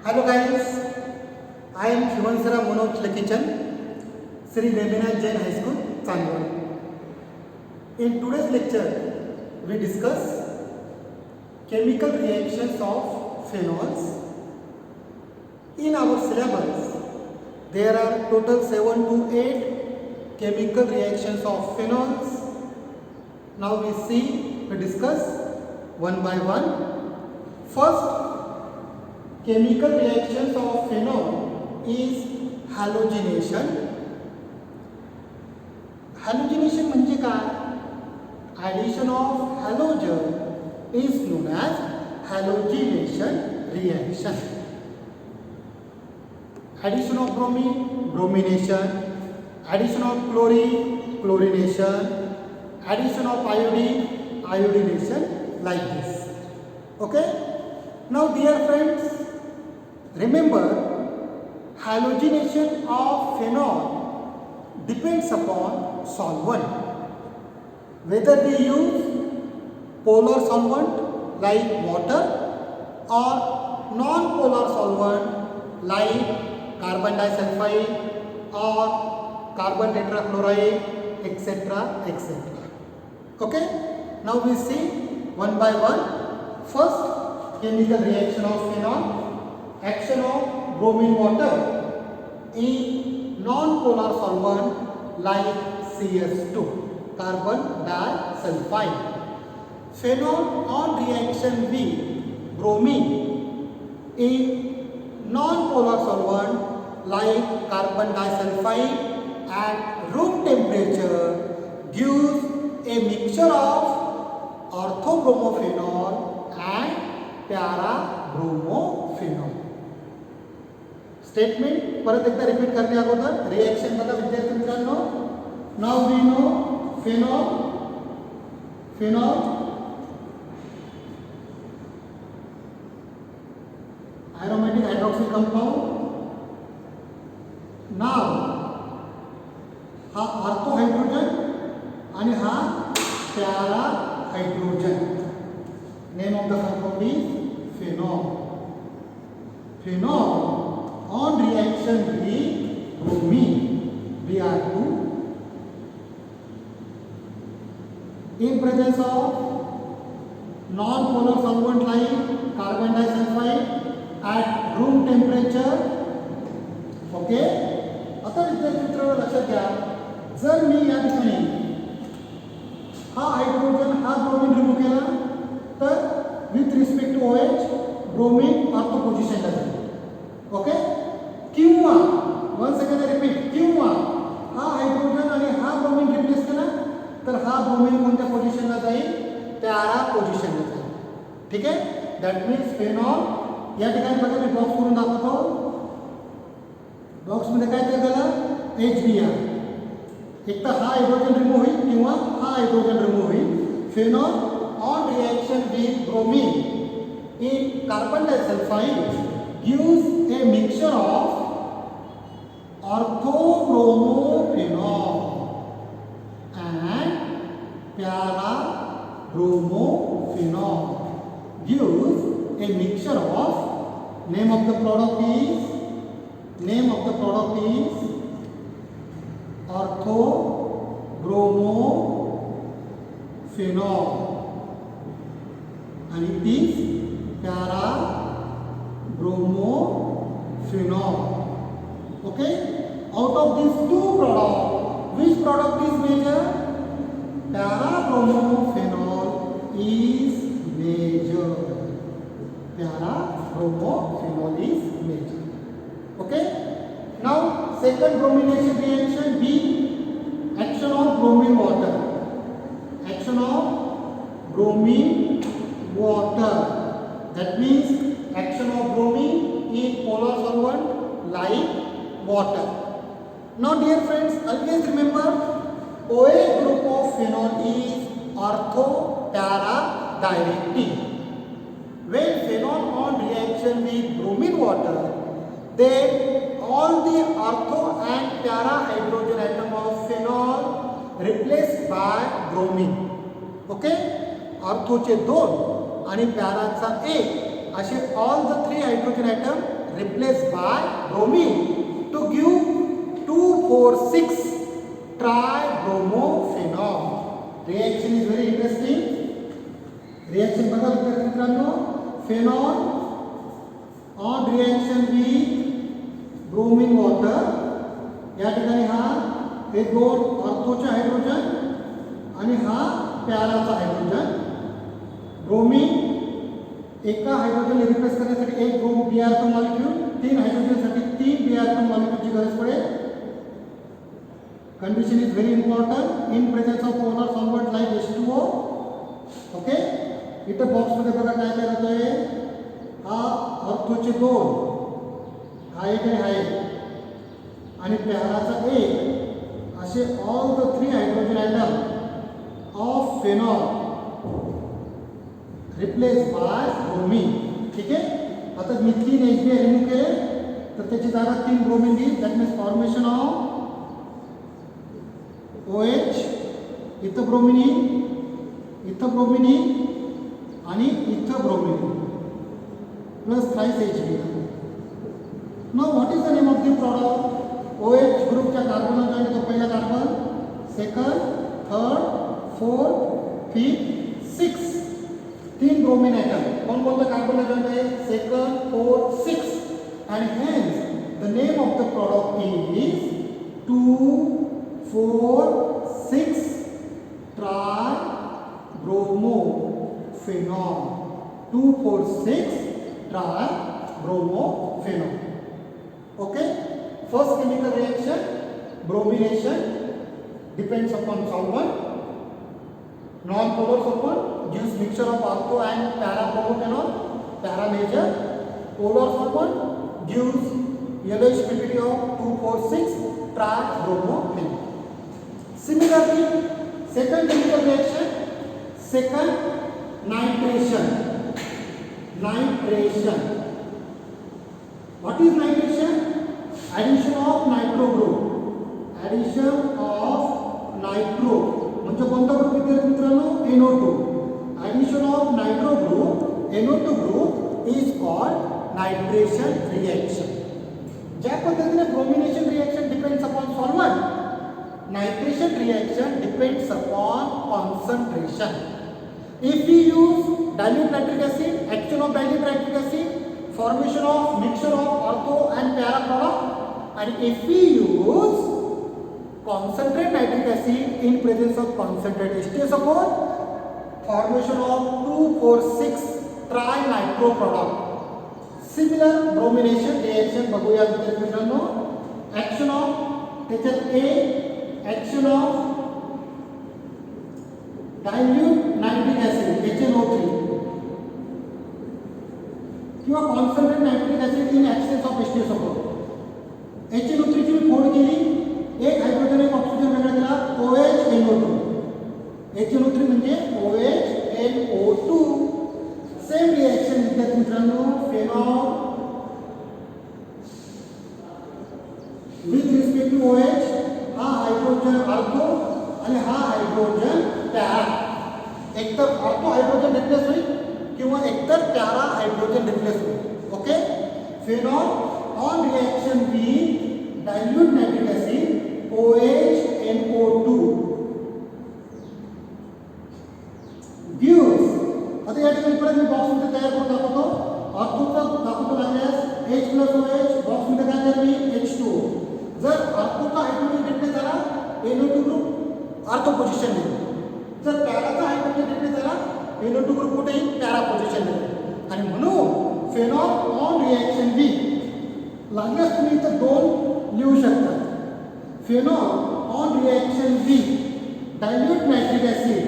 Hello guys, I am Shivansara Manoj Lekichan, Sri Devinath Jain High School, Chandwali. In today's lecture, we discuss chemical reactions of phenols. In our syllabus, there are total 7 to 8 chemical reactions of phenols. Now we discuss one by one. First, chemical reactions of phenol is halogenation. Halogenation म्हणजे काय? Addition of halogen is known as halogenation reaction. Addition of bromine, bromination. Addition of chlorine, chlorination. Addition of iodine, iodination, like this. Okay? Now dear friends, remember, halogenation of phenol depends upon solvent. Whether we use polar solvent like water or non-polar solvent like carbon disulfide or carbon tetrachloride, etc., etc. Okay? Now we see one by one. First, chemical reaction of phenol. Action of bromine water in non-polar solvent like CS2, carbon disulfide. Phenol on reaction with bromine in non-polar solvent like carbon disulfide at room temperature gives a mixture of orthobromophenol and para-bromophenol. Statement परत एकदा repeat करणे अगोदर reaction बघा विद्यार्थी मित्रांनो. Now we know phenol aromatic hydroxyl compound. नाव हा ortho hydrogen आणि हा para hydrogen. Name of the compound is phenol. Phenol on reaction with bromine, Br2, in presence of non-polar solvent like carbon disulfide at room temperature. Okay? आता विद्यार्थी मित्रांनो लक्षात घ्या, जर मी या ठिकाणी हा हायड्रोजन हा ब्रोमीन रिमूव्ह केला तर with respect to OH bromine ortho पोझिशनला जाईल. ओके? किंवा वन सेकंड रिपीट, किंवा हा हायड्रोजन आणि हा ब्रोमीन रिप्लेस केला तर हा ब्रोमीन कोणत्या पोझिशनला जाईल? पॅरा पोझिशनला जाईल. ठीक आहे? दॅट मीन्स फेनॉल या ठिकाणी बघा मी बॉक्स करून दाखवतो. बॉक्समध्ये काय तयार झालं? HBr. एक तर हा हायड्रोजन रिमूव्ह होईल किंवा हा हायड्रोजन रिमूव्ह होईल. Phenol on reaction with bromine in carbon disulphide gives a mixture of orthobromophenol and para-bromophenol. Gives a mixture of, name of the product is orthobromophenol and it is para-bromophenol. Okay? Out of these two products, which product is major? Para-bromophenol is major. Para-bromophenol is major. Okay? Now, second bromination reaction, B, action of bromine water. Action of bromine water. That means action of bromine in polar solvent like water. Now dear friends, always remember OH group of phenol is ortho-para directing. When phenol on reaction with bromine water, then all the ortho and para hydrogen atom of phenol replaced by bromine. Okay? ऑर्थोचे 2 आणि पॅराचा 1 असे all the 3 hydrogen atom replaced by bromine to give 2,4,6 tribromophenol. Reaction is very interesting. Reaction बघा विद्यार्थी मित्रांनो, phenol on reaction with bromine water. या ठिकाणी हा हे दोन ऑर्थोचे हायड्रोजन आणि हा प्याराचा हायड्रोजन. ब्रोमीन एका हायड्रोजन रिप्लेस करण्यासाठी एक Br2 मॉलिक्यूल, 3 हायड्रोजनसाठी 3 Br2 मॉलिक्यूलची गरज पडेल. Condition is very important in presence of polar solvent like H2O. Okay, इथं बॉक्समध्ये बघा काय काय होतंय. हा ऑर्थोचे 2, हा एक आणि हा एक, आणि प्याराचा 1, असे all the 3 hydrogen atom of phenol replace by bromine. ठीक आहे. आता मी 3 HBr रिमूव्ह केले तर त्याची जागा 3 ब्रोमीन घेईल. That means formation of OH, इथं ब्रोमीन येईल, इथं ब्रोमीन येईल आणि इथं bromine plus thrice HBr. Now what is the name of the product? OH ग्रुपच्या कार्बन जॉईंट तो पहिला carbon, second, third, fourth, fifth, six, 3 bromine atom. कोणकोणतं कार्बन जॉईंट आहे? Second, fourth, six. and hence the name of the product is 2,4,6 tribromophenol. 2,4,6 tribromophenol. Okay, first chemical reaction, bromination, depends upon solvent. Non-polar solvent gives mixture of ortho and para bromophenol, para major. Polar solvent gives yellowish PPT of 2,4,6 tribromophenol. Similarly, second chemical reaction, second nitration. Nitration. What is nitration? Addition of nitro group. Addition of nitro म्हणजे कोणता group विद्यार्थी मित्रांनो? NO2. Addition of nitro group, NO2 group is called nitration reaction. ज्या पद्धतीने bromination reaction depends upon solvent, nitration reaction depends upon concentration. If we use dilute nitric acid, action of dilute nitric acid, formation of mixture of ortho and para product, and if we use concentrate nitric acid in presence of concentrate H2SO4, formation of 2,4,6 trinitro product. Similar bromination reaction बघूया मित्रांनो. Action of त्याच्यात A, action of dilute nitric acid HNO3 किंवा concentrate nitric acid in absence of H2SO4. HNO3 ची फोड केली, एक hydrogen एक oxygen वेगळा दिला, OH NO2. HNO3 म्हणजे OH NO2. सेम रिएक्शन विद्यार्थी मित्रांनो, phenol with respect to OH, हा हायड्रोजन ऑर्थो आणि हा हायड्रोजन पॅरा. एकतर ऑर्थो हायड्रोजन रिप्लेस होईल किंवा एकतर पॅरा हायड्रोजन रिप्लेस होईल. Okay, phenol on reaction with dilute nitric acid OH NO2 gives. आता या ठिकाणी परत मी बॉक्स मध्ये तयार करून दाखवतो. ऑर्थोचा दाखवतो लागल्यास H + OH, बॉक्स मध्ये काय तयार होईल? H2O. जर ऑर्थोचा हायड्रोजन रिप्लेस झाला, NO2 ग्रुप ऑर्थो पोझिशन मध्ये. जर पॅराचा हायड्रोजन रिप्लेस झाला, NO2 ग्रुप कुठे येईल? पॅरा पोझिशन मध्ये. आणि म्हणून फेनॉल ऑन रिएक्शन विथ, लागल्यास तुम्ही इथं 2 लिहू शकता. Phenol on reaction with dilute nitric acid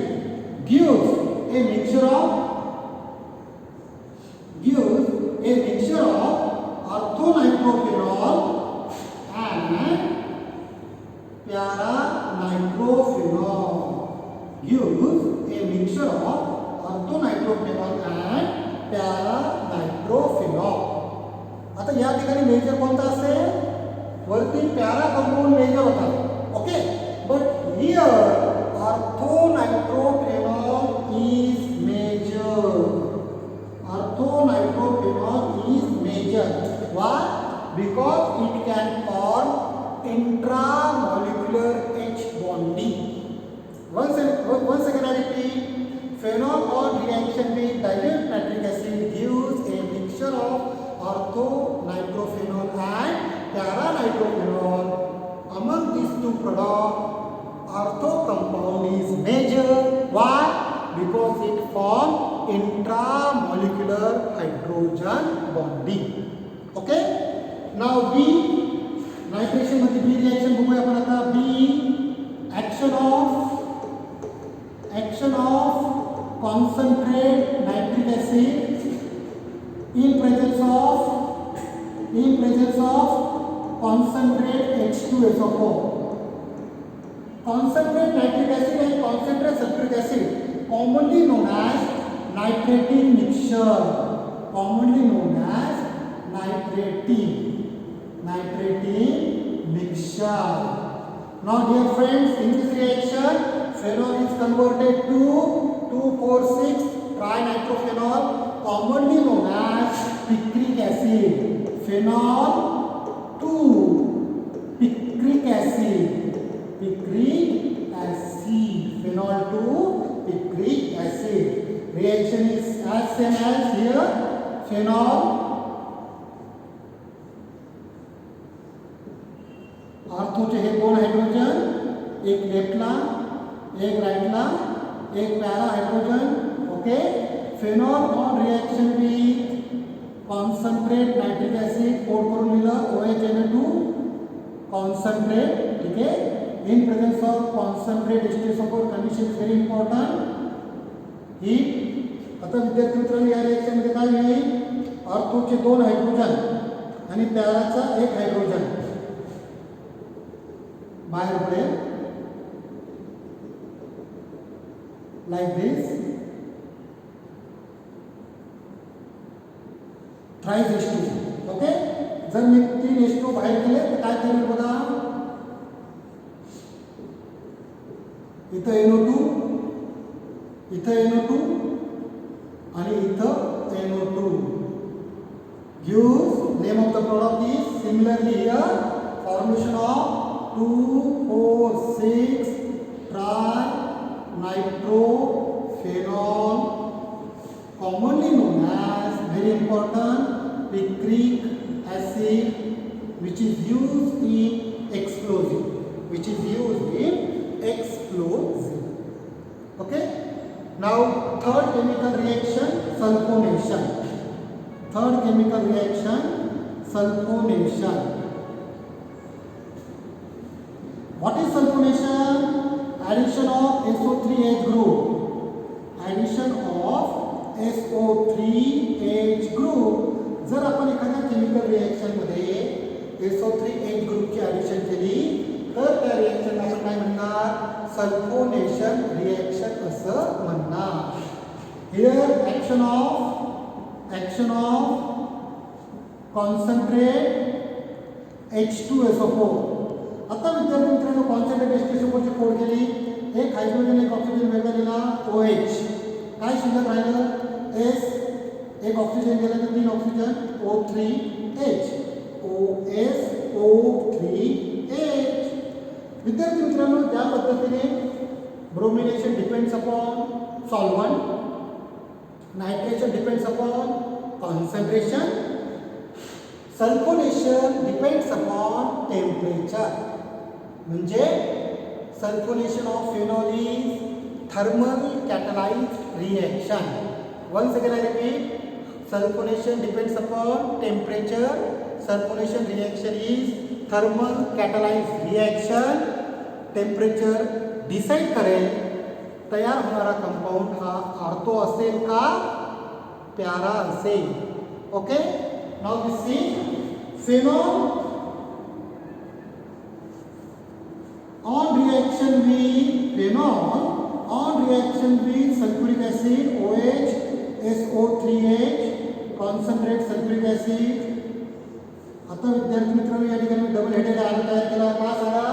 gives a mixture of orthonitrophenol and paranitrophenol. Gives a mixture of orthonitrophenol and paranitrophenol. आता या ठिकाणी मेजर कोणता असेल? वरती पॅरा कंपाऊंड मेजर होता. Okay, but here orthonitrophenol is major. Orthonitrophenol is major. Why? Because it can form intramolecular H bonding. Once again I repeat, phenol on reaction with dilute nitric acid gives a mixture of orthonitrophenol and para-nitrophenol. Among these two products, ortho compound is major. Why? Because it forms intramolecular hydrogen bonding. Okay? Now B, nitration मध्ये B reaction बघूया आपण आता. B, action of concentrate nitric acid in presence of concentrate H2SO4. Concentrate nitric acid and concentrate sulfuric acid, commonly known as nitrating mixture. Commonly known as nitrating mixture. Now dear friends, in this reaction, phenol is converted to 2,4,6 trinitrophenol, commonly known as picric acid. Phenol to picric acid. Phenol to picric acid. Reaction is as same as here. Phenol, ऑर्थोचे हे दोन hydrogen, एक लेफ्टला एक राईटला, एक para hydrogen. Okay. Phenol on reaction with concentrate nitric acid code करून लिहिलं OHNA2 concentrate. ठीक आहे. In presence of concentrate H2SO4 condition is very important. Heat. आता विद्यार्थी मित्रांनो, या रिएक्शन मध्ये काय होईल? ऑर्थोचे दोन हायड्रोजन आणि पॅराचा एक हायड्रोजन बाहेर पडेल, like this. Thrice H2. Okay. जर मी 3 H2 बाहेर केले तर काय करेल बघा. इथं NO2, इथं NO2 आणि इथं NO2. Gives name of the product is similarly here formulation of 2,4,6 trinitrophenol, commonly known as, very important, picric acid, which is used in explosive. Okay. Now third chemical reaction, sulfonation. What is sulfonation? Addition of SO3H group. जर आपण एखाद्या chemical reaction मध्ये SO3H ग्रुपची addition केली तर त्या रिएक्शनला आपण काय म्हणणार? सल्फोनेशन रिएक्शन असं म्हणणार. Here action of concentrate H2SO4. आता विद्यार्थी मित्रांनो, कॉन्सन्ट्रेट H2SO4 ची कोड केली. एक हायड्रोजन एक ऑक्सिजन वेगळा दिला OH. काय शिल्लक राहिलं? S. एक ऑक्सिजन गेला तर 3 ऑक्सिजन O3H. OSO3H. विद्यार्थी मित्रांनो, ज्या पद्धतीने bromination depends upon solvent, nitration depends upon concentration, sulphonation depends upon temperature. म्हणजे sulphonation of phenol is thermal catalyzed reaction. Once again I repeat, sulfonation depends upon temperature. Sulfonation reaction is thermal catalyzed reaction. Temperature decide करेल तयार होणारा compound हा ortho असेल का para असेल. Okay. Now we see phenol on reaction with sulfuric acid OH SO3H concentrate sulfuric acid. आता विद्यार्थी मित्रांनो, या ठिकाणी डबल हेडेड आयन तयार केला का सांगा?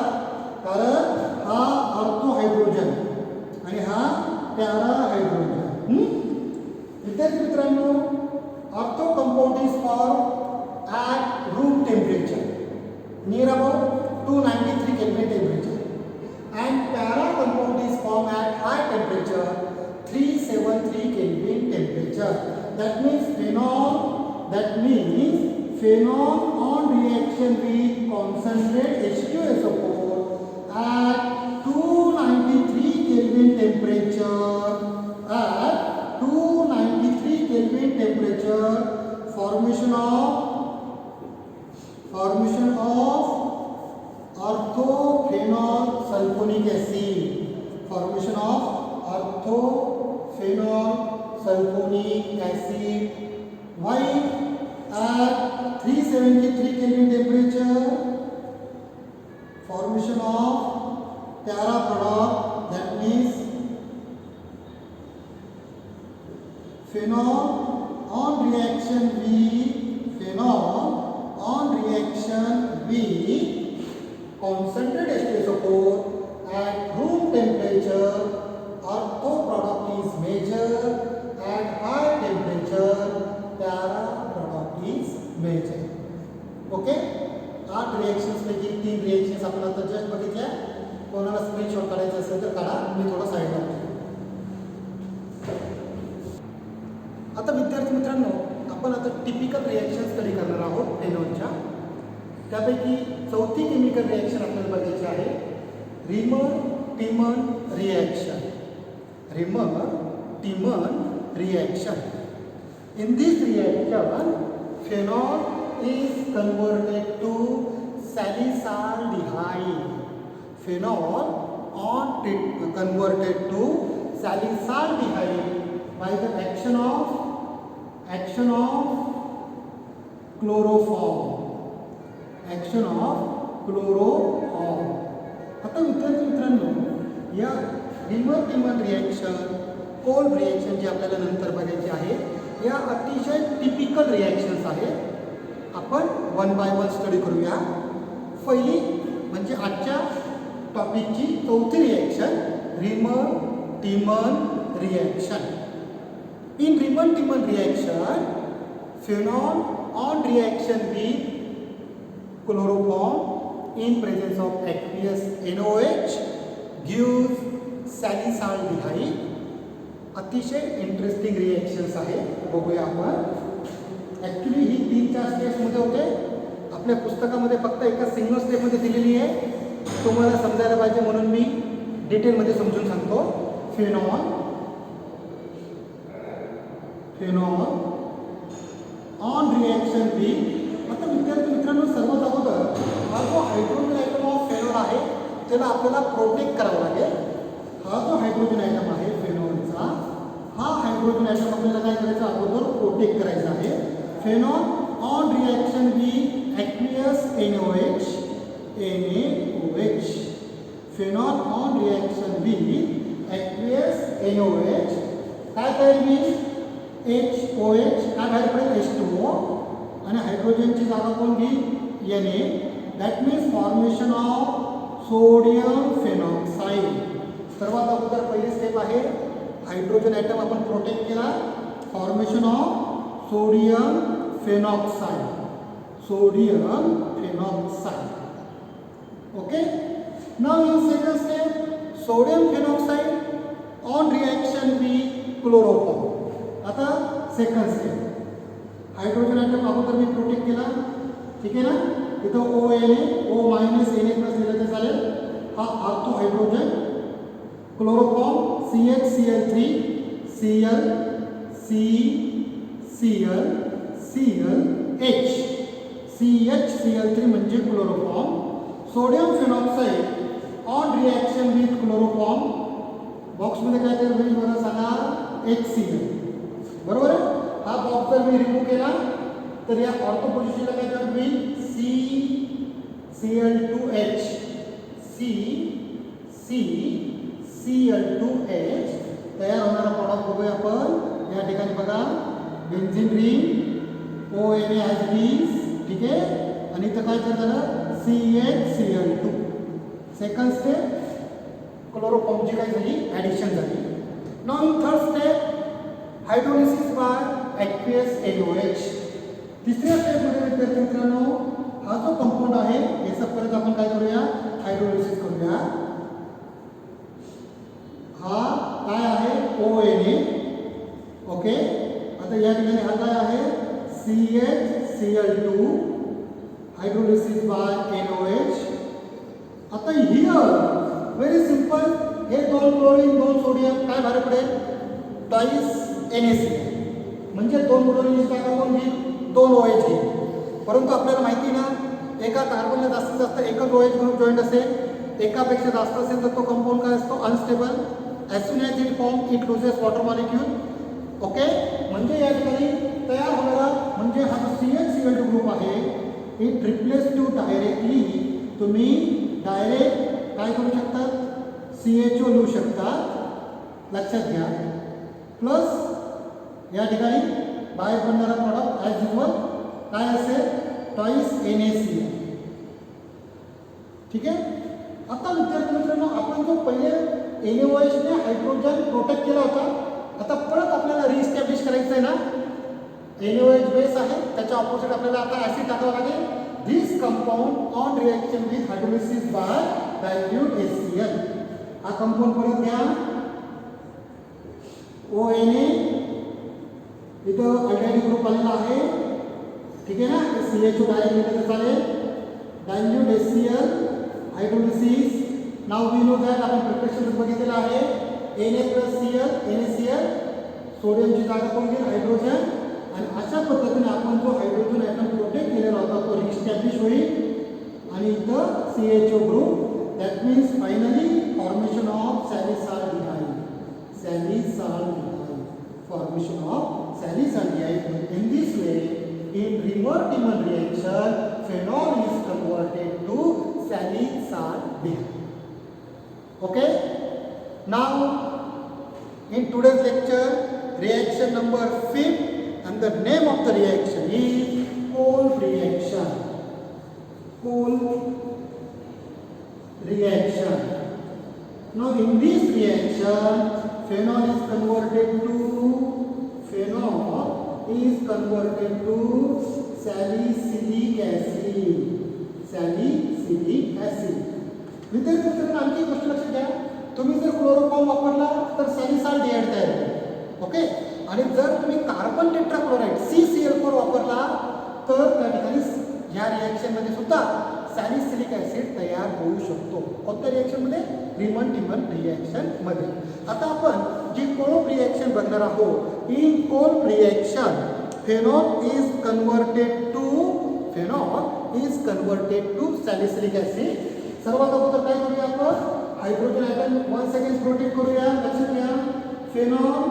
कारण हा ऑर्थो हायड्रोजन आणि हा पॅरा हायड्रोजन. विद्यार्थी मित्रांनो, ortho compound is form at near about 293 Kelvin temperature, and para compound is formed at high temperature 373 Kelvin temperature. That means phenol on reaction with concentrate H2SO4 at 293 Kelvin temperature. At 293 Kelvin temperature, formation of orthophenol sulfonic acid. Formation of orthophenol sulfonic acid. Why? At 373 Kelvin temperature, formation of para product, that means phenol on reaction with concentrated H2SO4 at room temperature, ortho product is major, at high temperature para product is major. Okay, 8 reactions पैकी 3 reactions आपण आता just बघितल्या. कोणाला screenshot काढायचा असेल तर काढा, मी थोडा साईडला ठेवतो. आता विद्यार्थी मित्रांनो, आपण आता टिपिकल रिएक्शन स्टडी करणार आहोत फेनॉलच्या. त्यापैकी चौथी केमिकल रिएक्शन आपल्याला बघायची आहे, Reimer-Tiemann reaction. Reimer-Tiemann reaction. In this reaction, phenol is converted to salicylaldehyde. Phenol converted to salicylaldehyde by the action of chloroform. आता विद्यार्थी मित्रांनो, या रिमर-टिमन रिएक्शन, कोल्ड रिएक्शन जी आपल्याला नंतर बघायची आहे, या अतिशय टिपिकल रिएक्शन्स आहेत. आपण वन बाय वन स्टडी करूया. पहिली म्हणजे आजच्या टॉपिकची चौथी reaction, Reimer-Tiemann reaction. In Reimer-Tiemann reaction, phenol on reaction with chloroform in presence of aqueous NaOH gives salicylaldehyde. अतिशय इंटरेस्टिंग रिएक्शन्स आहे, बघूया आपण. ॲक्च्युली ही 3-4 स्टेप्समध्ये होते. आपल्या पुस्तकामध्ये फक्त एका सिंगल स्टेपमध्ये दिलेली आहे. तुम्हाला समजायला पाहिजे म्हणून मी डिटेलमध्ये समजून सांगतो. Phenol on reaction with. आता विद्यार्थी मित्रांनो, सर्वात अगोदर हा जो हायड्रोजन आयटम ऑफ फेनॉल आहे त्याला आपल्याला प्रोटेक्ट करावं लागेल. हा जो हायड्रोजन आयटम आहे फेनॉलचा, हा हायड्रोजन आयटम आपल्याला काय करायचं, अगोदर प्रोटेक्ट करायचा आहे. Phenol on reaction with aqueous NaOH. Phenol on reaction with aqueous NaOH काय तयार होईल, HOH. काय बाहेर पडेल, H2O, आणि हायड्रोजनची जागा कोण घेईल, Na. That means formation of sodium phenoxide. सर्वात अगोदर पहिली स्टेप आहे, हायड्रोजन ॲटम आपण प्रोटेक्ट केला, formation of sodium phenoxide. Okay. Now in second step, sodium phenoxide on reaction with chloroform. आता सेकंड स्टेप, हायड्रोजन ॲटम अगोदर मी प्रोटेक्ट केला, ठीक आहे ना. इथं O मायनस Na प्लस दिलं तर चालेल. हा ortho hydrogen, chloroform CHCl3 CHCl3 म्हणजे chloroform. Sodium phenoxide on reaction with chloroform, बॉक्समध्ये काय तयार होईल बघा, सांगा, HCl. बरोबर आहे. हा बॉक्स जर मी रिमूव्ह केला तर या ऑर्थो पोझिशनला काय तयार होईल, CCl2H तयार होणारा प्रॉडक्ट बघूया आपण. या ठिकाणी बघा, बेन्झीन रिंग, ONA हॅज बीज, ठीक आहे. आणि इथं काय तयार झालं, CHCl2. सेकंड स्टेप, क्लोरोफॉर्मची काय झाली, ॲडिशन झाली. Now in third step, hydrolysis by aqueous NaOH. तिसऱ्या स्टेपमध्ये विद्यार्थी मित्रांनो, हा जो कंपाऊंड आहे याचा Cl2 hydrolysis by NOH. आता here very simple, हे दोन क्लोरीन दोन सोडियम काय भारी पडेल ट्वाइस NaCl, म्हणजे दोन क्लोरीनची जागा कोण घेईल दोन OH घेईल. परंतु आपल्याला माहिती ना एका कार्बनला जास्तीत जास्त एकच OH ग्रुप जॉईंट असेल, एकापेक्षा जास्त असेल तर तो कंपाऊंड काय असतो unstable. As soon as it form it loses water molecule. Okay, म्हणजे या ठिकाणी तयार होणारा म्हणजे हा जो CH2 ग्रुप आहे इट रिप्लेस टू डायरेक्टली तुम्ही डायरेक्ट काय करू शकता CHO लिहू शकता, लक्षात घ्या. प्लस या ठिकाणी बाहेर बनणारा प्रॉडक्ट ॲज युजल काय असेल ट्वाइस NaCl. ठीक आहे. आता विद्यार्थी मित्रांनो आपण जो पहिले NaOH ने हायड्रोजन प्रोटेक्ट केला होता, आता परत आपल्याला रिएस्टॅब्लिश करायचं आहे ना. NaOH बेस आहे, त्याच्या ऑपोजिट आपल्याला आता ॲसिड टाकावं लागेल. This compound on reaction with hydrolysis by dilute HCl. हा कंपाऊंड परत घ्या ONA, इथं अल्डेहाइड ग्रुप आलेला आहे. ठीक आहे ना, CHO डायरेक्ट लिहिलं तर चालेल. Dilute HCl hydrolysis. Now we know that आपण प्रिपरेशन बघितलेलं आहे. Na+Cl NaCl, सोडियमची जागा कोण घेईल हायड्रोजन. आणि अशा पद्धतीने आपण जो हायड्रोजन ॲटम प्रोटेक्ट केलेला होता तो रिएस्टॅब्लिश होईल आणि इथं CHO group. That means finally formation of salicylaldehyde. Formation of salicylaldehyde. In this way in revertible reaction phenol is converted to salicylic. Okay, now in today's lecture reaction number 5 and the name of the reaction is Kolb reaction. Kolb reaction. Now in this reaction phenol is converted to salicylic acid. विद्यार्थी मित्रांनो आणखी गोष्ट लक्षात घ्या, तुम्ही जर chloroform वापरला तर सॅलिसाल्डिहाइड तयार होईल. ओके, आणि जर तुम्ही कार्बन टेट्राक्लोराइड CCl4 वापरला तर त्या ठिकाणी ह्या रिएक्शनमध्ये सुद्धा सॅलिसिलिक ॲसिड तयार होऊ शकतो. कोणत्या रिएक्शनमध्ये रिमन-टिमन रिएक्शनमध्ये. आता आपण जी कोल्ब रिएक्शन बघणार आहोत. In Kolbe reaction phenol is converted to salicylic acid. सर्वात अगोदर काय करूया आपण hydrogen atom once again protect करूया. लक्षात घ्या phenol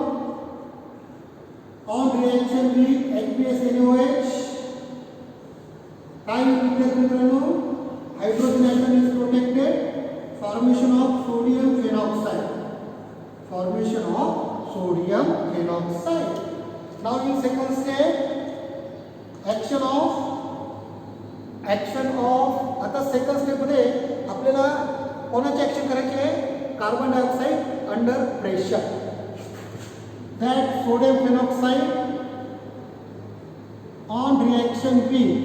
on reaction with H+NaOH काय विद्यार्थी मित्रांनो hydrogen atom is protected. Formation of sodium phenoxide. Now in second step action of आता सेकंड स्टेप मध्ये आपल्याला कोणाची ऍक्शन करायची आहे carbon dioxide under pressure. That sodium phenoxide on reaction with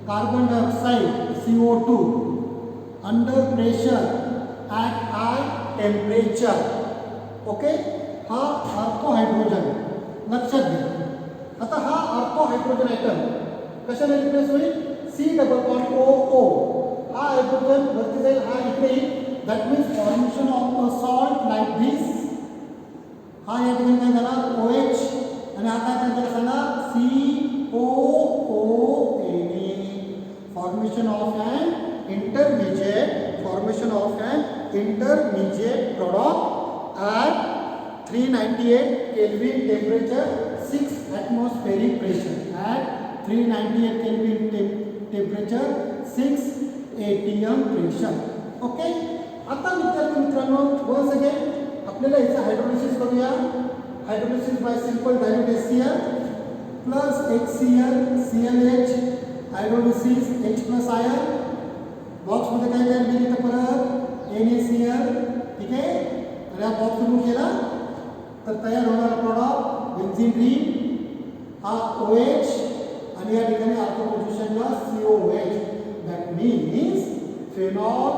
carbon dioxide CO2 under pressure at high temperature. Okay, हा ortho hydrogen लक्षात घ्या. आता हा ऑर्थो हायड्रोजन आयटम कशाने रिप्लेस होईल C+O. हा हायड्रोजन वरती जाईल, हा इकडे येईल. That means formation of a salt like this. हा या ठिकाणी काय झाला OH आणि हा काय झाला झाला COONA. Formation of an intermediate product at 398 Kelvin temperature, 6 atmospheric pressure. At 398 Kelvin temperature, 6 atm pressure. Okay, आता विद्यार्थी मित्रांनो वन्स अगेन आपल्याला याचं हायड्रोलिसिस करूया. Hydrolysis bye simple dilute HCl plus HCl ClH hydrolysis H+Ion. बॉक्समध्ये काय तयार केली तर परत NaCl. ठीक आहे, आणि हा बॉक्स रिमूव्ह केला तर तयार होणारा प्रॉडक्ट बेन्झीन रिंग हा OH आणि या ठिकाणी ऑर्थो पोझिशनला COH. That means phenol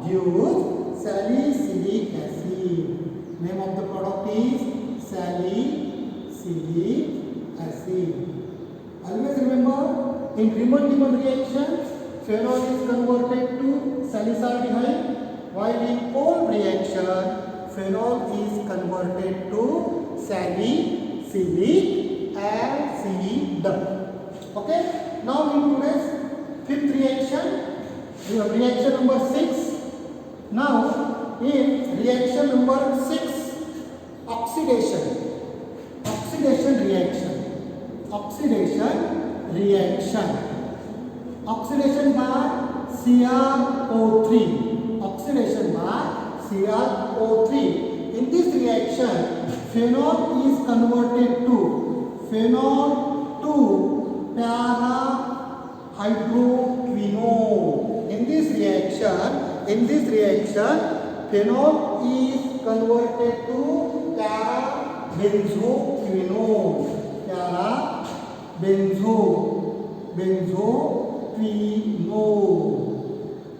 gives salicylic acid. Name of the product is salicylic acid. Always remember, in Riemann-Diamond reaction, phenol is converted to salicylaldehyde, while in cold reaction, phenol is converted to salicylic acid. Okay? Now in today's fifth reaction, we have reaction number 6. Now in reaction number 6, oxidation reaction. Oxidation by CrO3. Oxidation by CrO3. In this reaction, phenol is converted to phenol 2 para hydroquinone. In this reaction, phenol is converted to para benzoquinone.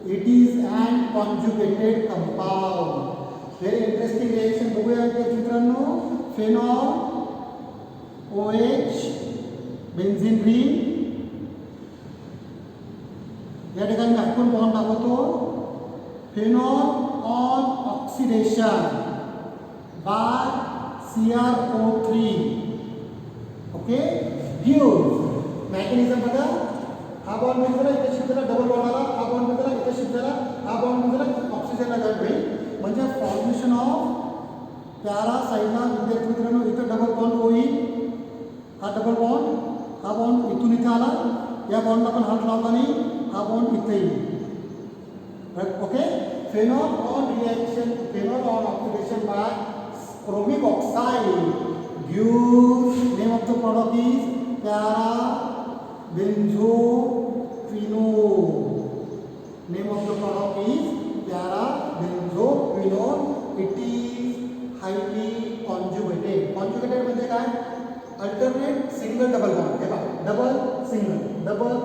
It is an conjugated compound. Very interesting reaction. बघूया मित्रांनो. Phenol, OH, benzene ring. या ठिकाणी आपण bond दाखवतो. Phenol on oxidation by CrO3. Okay, gives mechanism बघा. हा bond म्हणजे जरा इथे शिफ्ट झाला, डबल बॉन्ड आला. हा बॉन्ड म्हणजे जरा इथे शिफ्ट झाला, हा बॉन्ड म्हणजे जरा ऑक्सिजनला जॉईन होईल. म्हणजे फॉर्मेशन ऑफ पॅरा साइडला विद्यार्थी मित्रांनो इथे डबल बॉन्ड होईल. हा डबल बॉन्ड, हा बॉन्ड इथून इथे आला. या बॉन्डला पण हात लावला नाही, हा बॉन्ड इथे येईल. Okay, phenol on oxidation by chromic oxide gives, name of the product is para benzoquinone. Name of the product is para benzoquinone. It is highly conjugated. Conjugated म्हणजे काय? Alternate single double bond. हे बघा, double single double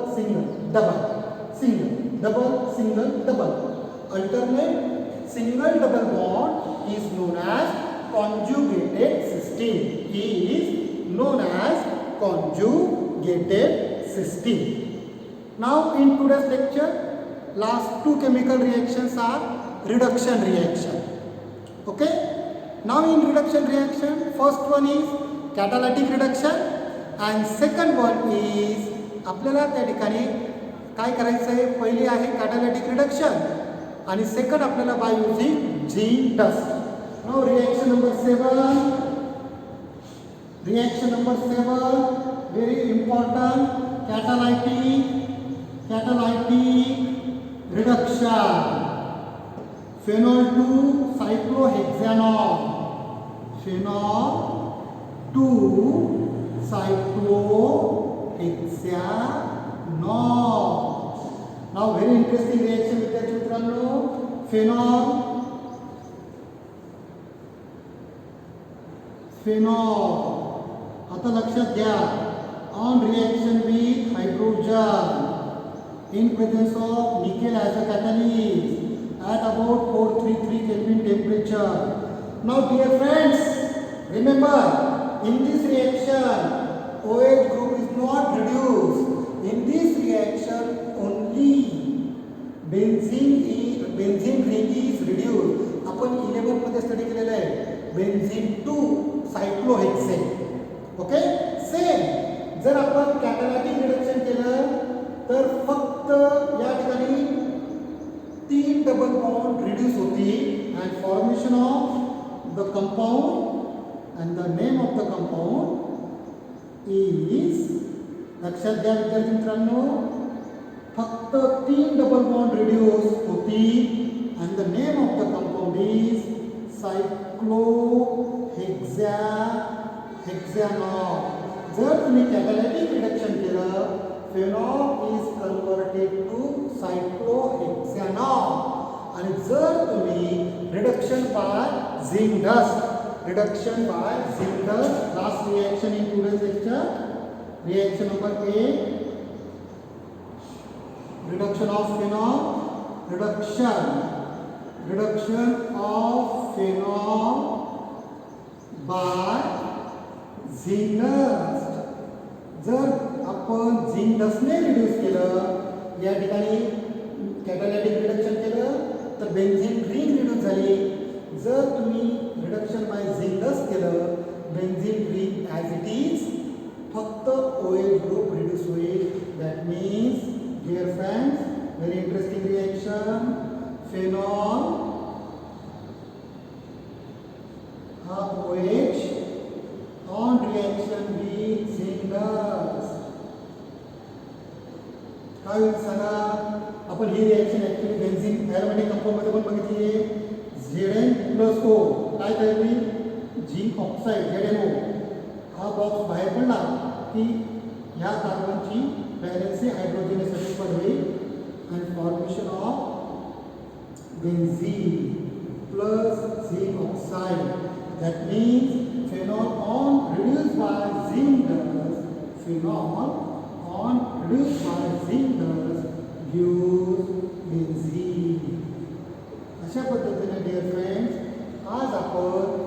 single double. Alternate single double bond is known as conjugated cysteine. Now in today's lecture, last two chemical reactions are reduction reaction. Okay? Now in reduction reaction, first one is catalytic reduction and second one is आपल्याला त्या ठिकाणी काय करायचं आहे. पहिली आहे catalytic reduction आणि second आपल्याला by using zinc dust. Now reaction number 7, very important, catalytic reduction. Phenol 2 cyclohexanol. Now very interesting reaction विद्यार्थी मित्रांनो. Phenol आता लक्षात घ्या. On reaction with hydrogen in presence of nickel as a catalyst at about 433 Kelvin temperature. Now dear friends, remember in this reaction OH group is not reduced. In this reaction only benzene ring is reduced. आपण 11 मध्ये study केलेलं आहे. Benzene 2 सायक्लोहेक्सेन. Okay, same जर आपण कॅटॅलिटिक reduction केलं तर फक्त या ठिकाणी 3 डबल बॉन्ड रिड्यूस होतील and formation of the compound and the name of the compound is, लक्षात घ्या विद्यार्थी मित्रांनो, फक्त 3 डबल बॉन्ड रिड्यूस होतील and the name of the compound is cyclohexanol. जर तुम्ही कॅटॅलिटिक रिडक्शन केलं, phenol is converted to cyclohexanol. आणि जर तुम्ही reduction by zinc dust, last reaction in today's lecture, reaction number 8, reduction of phenol, reduction of phenol by zinc dust. जर आपण झिंकने reduce केलं, या ठिकाणी कॅटालिटिक रिडक्शन केलं तर बेन्झीन रिंग रिड्यूस झाली. जर तुम्ही रिडक्शन बाय झिंकस केलं, benzene ring as it is, फक्त OH ग्रुप रिड्यूस होईल. That means dear friends, very interesting reaction. Phenol हा OH ऑन रिएक्शन विथ झिंकस काय होईल सांगा. आपण ही रिएक्शन ॲक्च्युली बेन्झीन ॲरोमॅटिक कंपाऊंडमध्ये पण बघितली आहे. Zn+O काय तयार होईल, झिंक ऑक्साईड ZnO. हा बॉक्स बाहेर पडला की ह्या कार्बनची बॅलन्सची हायड्रोजन सॅटिस्फाईड होईल आणि formation of benzene plus zinc oxide. That means phenol on reduce by zinc dust, phenol on reduce by zinc dust gives benzene. अशा पद्धतीने डिअर फ्रेंड्स आज आपण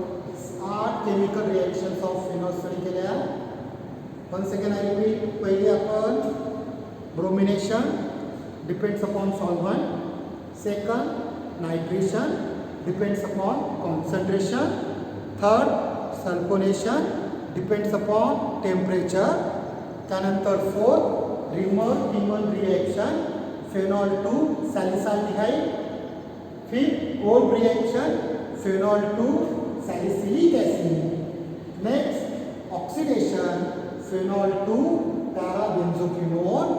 8 chemical reactions of phenol study केल्या. Once again I repeat. पहिली आपण bromination depends upon solvent. Second nitration depends upon concentration. Third sulphonation depends upon temperature. त्यानंतर fourth Reimer Tiemann reaction phenol to salicylaldehyde. Fifth old reaction phenol to salicylic acid. Next oxidation phenol to parabenzoquinone.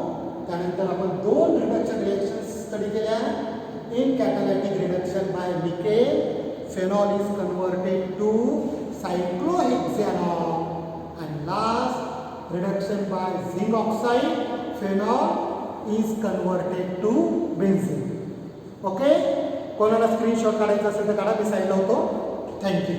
त्यानंतर आपण 2 reduction reactions study केल्या. In catalytic reduction by nickel, phenol is converted to cyclohexanol. And last reduction by zinc oxide, phenol is converted to benzene. Okay? कोणाला screenshot काढायचा असेल तर काढा, मी साईडला होतो. थँक्यू.